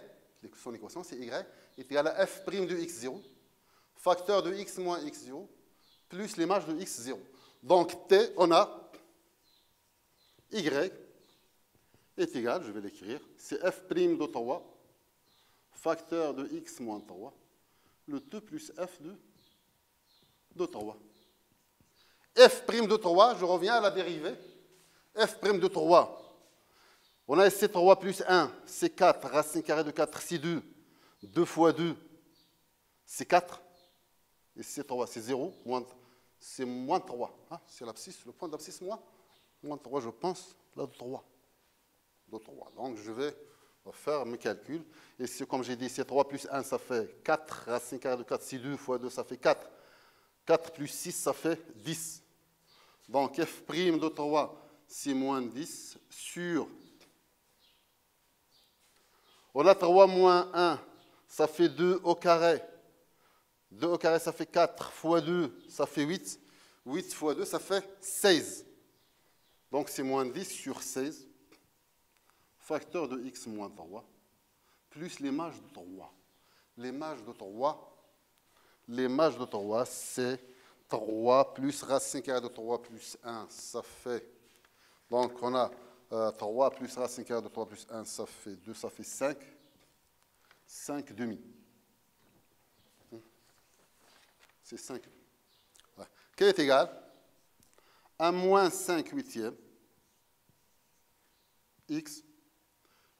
son équation c'est y, est égal à f' de x0, facteur de x moins x0, plus l'image de x0. Donc t, on a y est égal, je vais l'écrire, c'est f' de 3, facteur de x moins 3, le 2 plus f de 3. f' de 3, je reviens à la dérivée. f' de 3, on a ici 3 plus 1, c'est 4, racine carrée de 4, c'est 2. 2 fois 2, c'est 4. Et c'est 3, c'est 0, c'est moins 3. Hein, c'est l'abscisse, le point d'abscisse moins 3, je pense, là de 3. Donc je vais faire mes calculs. Et comme j'ai dit, c'est 3 plus 1, ça fait 4. Racine carrée de 4, c'est 2 fois 2, ça fait 4. 4 plus 6, ça fait 10. Donc f' de 3, c'est moins 10 sur... On a 3 moins 1, ça fait 2 au carré. 2 au carré, ça fait 4 fois 2, ça fait 8. 8 fois 2, ça fait 16. Donc c'est moins 10 sur 16. Facteur de x moins 3, plus l'image de 3. L'image de 3, c'est 3 plus racine carrée de 3 plus 1, ça fait... Donc on a 3 plus racine carrée de 3 plus 1, ça fait 2, ça fait 5. 5 demi. C'est 5. Ouais. Qui est égal à moins 5 huitièmes x.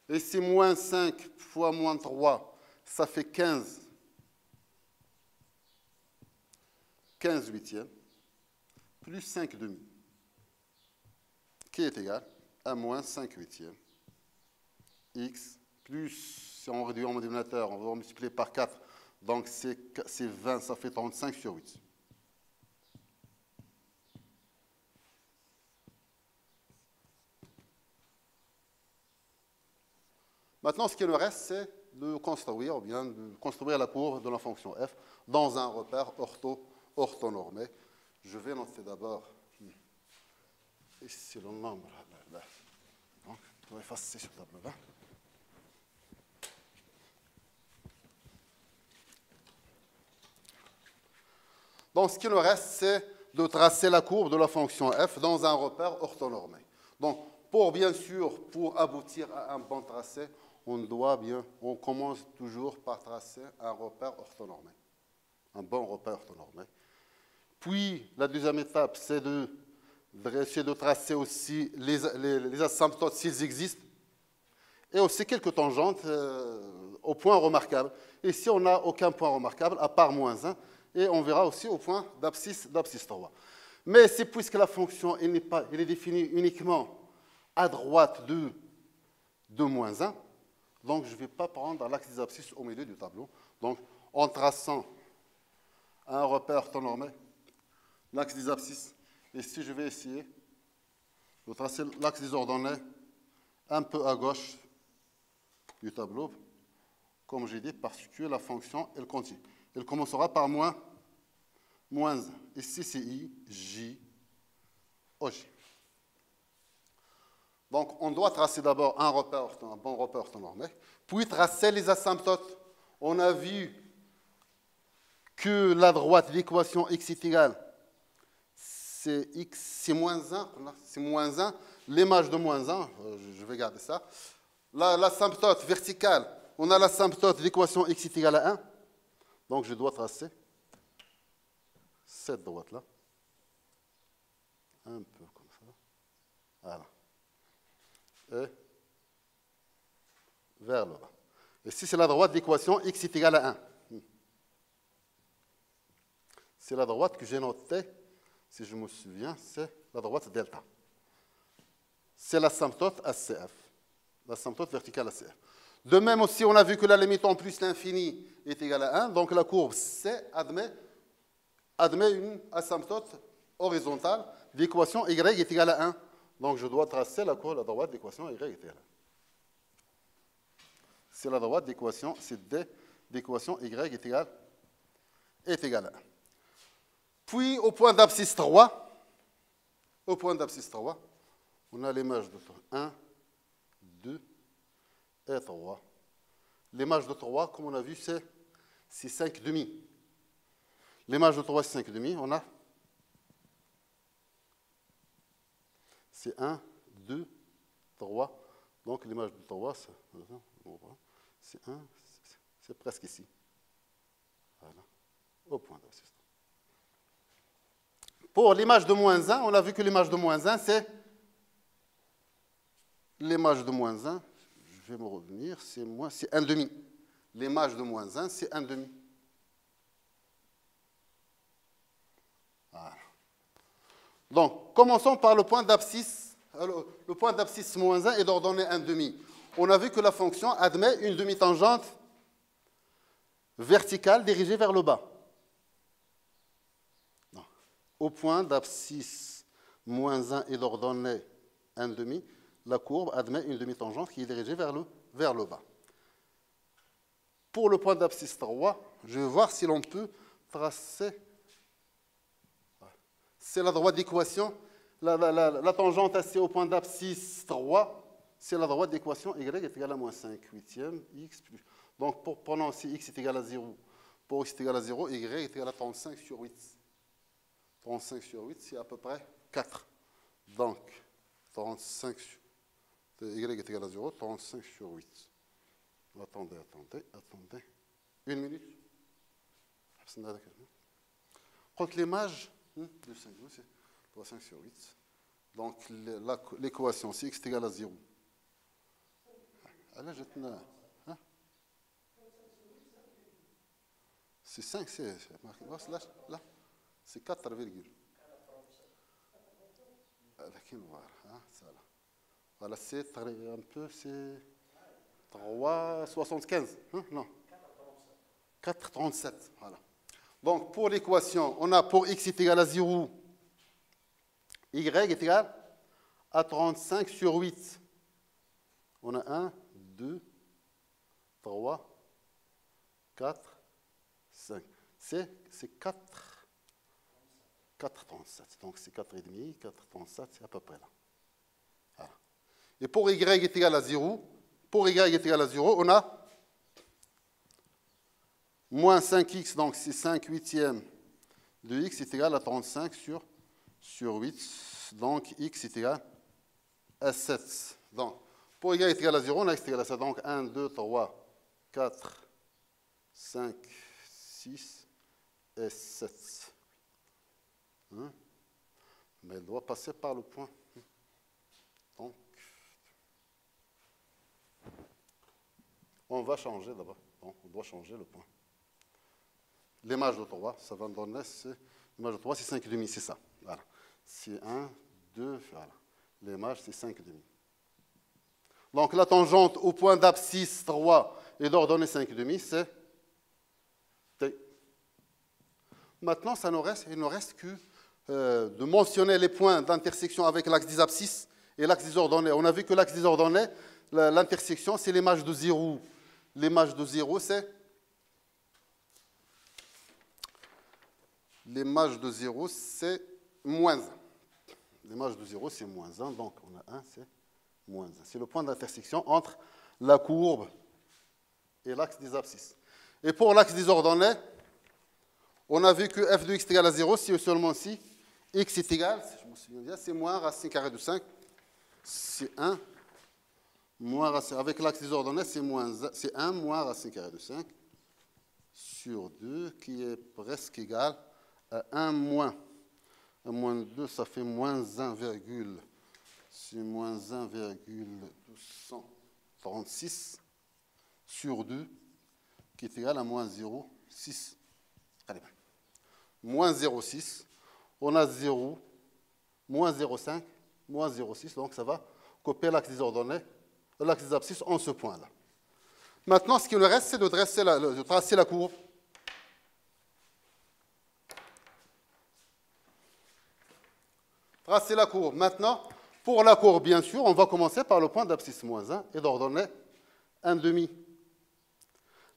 Et c'est moins 5 fois moins 3, ça fait 15. 15 huitièmes, plus 5 demi, qui est égal à moins 5 huitièmes, x, plus, si on réduit en dénominateur, on va multiplier par 4, donc c'est 20, ça fait 35 sur 8. Maintenant, ce qui nous reste, c'est de construire, ou bien de construire la courbe de la fonction f dans un repère orthonormé. Je vais noter d'abord ici le nombre. Donc, je vais effacer ce tableau-là. Donc, ce qui nous reste, c'est de tracer la courbe de la fonction f dans un repère orthonormé. Donc, bien sûr, pour aboutir à un bon tracé, on commence toujours par tracer un repère orthonormé, un bon repère orthonormé. Puis, la deuxième étape, c'est de tracer aussi les asymptotes s'ils existent, et aussi quelques tangentes au point remarquable. Ici, on n'a aucun point remarquable, à part moins 1, et on verra aussi au point d'abscisse 3. Mais c'est puisque la fonction elle est définie uniquement à droite de moins 1, donc je ne vais pas prendre l'axe des abscisses au milieu du tableau. Donc, en traçant un repère orthonormé, l'axe des abscisses, ici je vais essayer de tracer l'axe des ordonnées un peu à gauche du tableau, comme j'ai dit, parce que la fonction, elle continue. Elle commencera par moins 1. Ici, c'est I, J, OJ. Donc, on doit tracer d'abord un bon repère orthonormé, puis tracer les asymptotes. On a vu que la droite de l'équation x est égale, c'est x, c'est moins 1, c'est moins 1, l'image de moins 1, je vais garder ça. L'asymptote verticale, on a l'asymptote de l'équation x est égale à 1, donc je dois tracer cette droite-là, un peu comme ça, voilà. Et vers le bas. Et si c'est la droite de l'équation x est égal à 1. C'est la droite que j'ai notée, si je me souviens, c'est la droite delta. C'est l'asymptote ACF, l'asymptote verticale ACF. De même aussi, on a vu que la limite en plus l'infini est égale à 1, donc la courbe C admet une asymptote horizontale d'équation y est égale à 1. Donc, je dois tracer la courbe à droite de l'équation y est égale à 1. C'est la droite d'équation, c'est D d'équation y est égale à 1. Puis, au point d'abscisse 3, on a l'image de 1, 2 et 3. L'image de 3, comme on a vu, c'est 5 demi. L'image de 3, c'est 5 demi. On a c'est 1, 2, 3. Donc, l'image de 3, c'est 1, c'est presque ici. Voilà, au point d'abscisse. Pour l'image de moins 1, on a vu que l'image de moins 1, c'est l'image de moins 1, je vais me revenir, c'est 1 demi. L'image de moins 1, c'est 1 demi. Voilà. Donc, commençons par le point d'abscisse. Le point d'abscisse moins 1 est d'ordonnée 1 demi. On a vu que la fonction admet une demi-tangente verticale dirigée vers le bas. Non. Au point d'abscisse moins 1 est d'ordonnée 1 demi, la courbe admet une demi-tangente qui est dirigée vers le bas. Pour le point d'abscisse 3, je vais voir si l'on peut tracer. C'est la droite d'équation. La tangente AC au point d'abscisse 3, c'est la droite d'équation y est égale à moins 5 huitième x plus. Donc, prenons ici x est égal à 0. Pour x est égal à 0, y est égal à 35 sur 8. 35 sur 8, c'est à peu près 4. Donc, 35 sur y est égal à 0, 35 sur 8. Attendez. Une minute. Contre l'image de 5, c'est 5 sur 8. Donc, l'équation, c'est x est égal à 0. Là, c'est 5, c'est marqué. Là, c'est 4, voilà, c'est un peu, c'est 3,75. Non. 4,37. Voilà. Donc, pour l'équation, on a pour x est égal à 0, y est égal à 35 sur 8. On a 1, 2, 3, 4, 5. C'est 4, 4,37. Donc c'est 4,5, 4,37, c'est à peu près là. Voilà. Et pour y est égal à 0, on a moins 5x, donc c'est 5 huitièmes de x est égal à 35 sur 8. Donc x est égal à 7. Donc pour y est égal à 0, on a x est égal à 7. Donc 1, 2, 3, 4, 5, 6 et 7. Hein? Mais elle doit passer par le point. Donc, on va changer d'abord. Donc, on doit changer le point. L'image de 3, ça va me donner, l'image de 3, c'est 5,5, c'est ça. Voilà. C'est 1, 2, voilà. L'image, c'est 5,5. Donc, la tangente au point d'abscisse 3 et d'ordonnée 5,5, c'est T. Maintenant, il ne reste que de mentionner les points d'intersection avec l'axe des abscisses et l'axe des ordonnées. On a vu que l'axe des ordonnées, l'intersection, c'est l'image de 0. L'image de 0, c'est l'image de 0, c'est moins 1. L'image de 0, c'est moins 1. Donc, on a 1, c'est moins 1. C'est le point d'intersection entre la courbe et l'axe des abscisses. Et pour l'axe des ordonnées, on a vu que f de x est égal à 0 si et seulement si x est égal, si je me souviens bien, c'est moins racine carrée de 5. C'est 1 moins racine. Avec l'axe des ordonnées, c'est 1 moins racine carrée de 5 sur 2 qui est presque égal à 1 moins. 1 moins 2, ça fait moins 1, c'est moins 1,236 sur 2 qui est égal à moins 0,6. Allez, moins 0,6. On a 0, moins 0,5, moins 0,6. Donc, ça va copier l'axe des ordonnées, l'axe des abscisses en ce point-là. Maintenant, ce qui nous reste, c'est de tracer la courbe. Tracer la courbe. Maintenant, pour la courbe, bien sûr, on va commencer par le point d'abscisse moins 1 et d'ordonnée 1,5.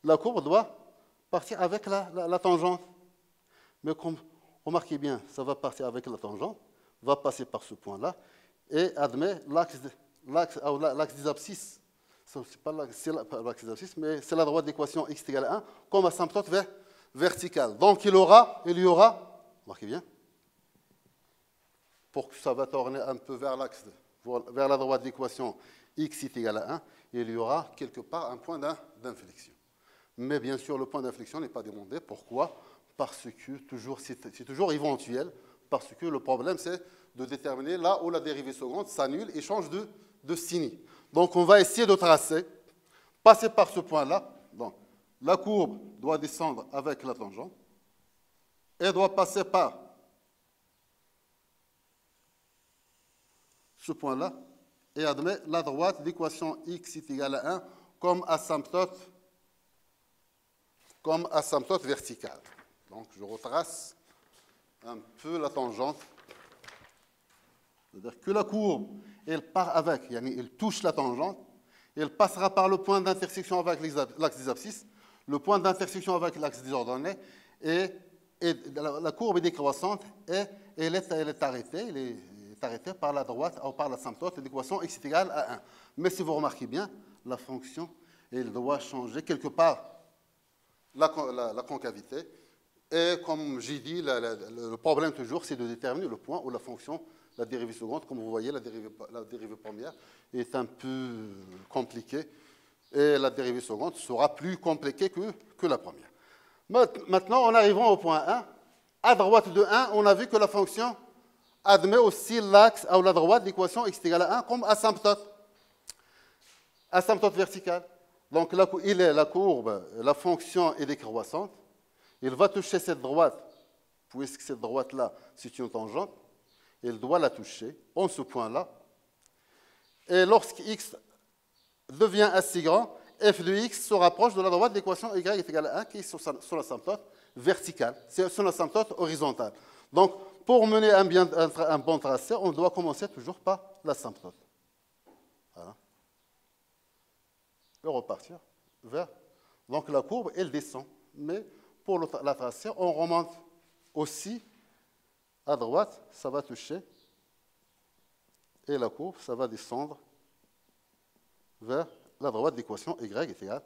La courbe doit partir avec la tangente. Mais comme, remarquez bien, ça va partir avec la tangente, va passer par ce point-là, et admet l'axe des abscisses. Ce n'est pas l'axe des abscisses, mais c'est la droite d'équation x égale à 1 comme asymptote verticale. Donc il y aura, remarquez bien, pour que ça va tourner un peu vers la droite d'équation x est égal à 1, il y aura quelque part un point d'inflexion. Mais bien sûr, le point d'inflexion n'est pas demandé. Pourquoi? Parce que c'est toujours éventuel, parce que le problème, c'est de déterminer là où la dérivée seconde s'annule et change de signe. Donc, on va essayer de tracer, passer par ce point-là. Donc, la courbe doit descendre avec la tangente et doit passer par ce point-là et admet la droite d'équation x est égal à 1 comme asymptote verticale. Donc, je retrace un peu la tangente. C'est-à-dire que la courbe, elle part avec, elle touche la tangente, elle passera par le point d'intersection avec l'axe des abscisses, le point d'intersection avec l'axe des ordonnées, et la courbe est décroissante, et elle est arrêtée par la droite ou par l'asymptote de l'équation x est égal à 1. Mais si vous remarquez bien, la fonction, elle doit changer quelque part la concavité. Et comme j'ai dit, le problème toujours, c'est de déterminer le point où la fonction, la dérivée seconde, comme vous voyez, la dérivée première est un peu compliquée. Et la dérivée seconde sera plus compliquée que la première. Maintenant, en arrivant au point 1, à droite de 1, on a vu que la fonction admet aussi l'axe à la droite de l'équation x est égal à 1 comme asymptote verticale. Donc, la courbe, la fonction est décroissante. Il va toucher cette droite, puisque cette droite-là, c'est une tangente. Il doit la toucher en ce point-là. Et lorsque x devient assez grand, f de x se rapproche de la droite de l'équation y est égal à 1, qui est son asymptote verticale. C'est son asymptote horizontale. Donc, pour mener un bon tracé, on doit commencer toujours par l'asymptote. Voilà. Et repartir vers... Donc la courbe, elle descend. Mais pour la tracer, on remonte aussi à droite, ça va toucher. Et la courbe, ça va descendre vers la droite de l'équation y est égal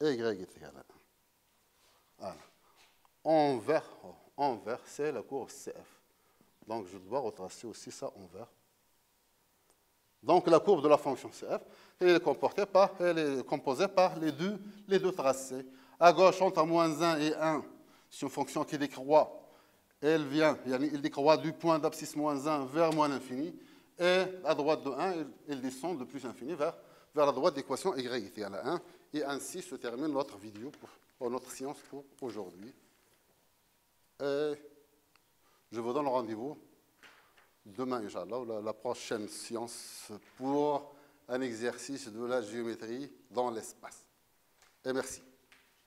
à y est égal à 1. Voilà. Envers, c'est la courbe CF. Donc je dois retracer aussi ça envers. Donc la courbe de la fonction CF, elle est composée par les deux tracés. À gauche, entre -1 et 1, c'est une fonction qui décroît. Il décroît du point d'abscisse -1 vers moins l'infini. Et à droite de 1, il descend de plus infini vers la droite d'équation y est égal à 1. Et ainsi se termine notre vidéo pour notre séance pour aujourd'hui. Et je vous donne rendez-vous demain, Inch'Allah, la prochaine séance pour un exercice de la géométrie dans l'espace. Et merci.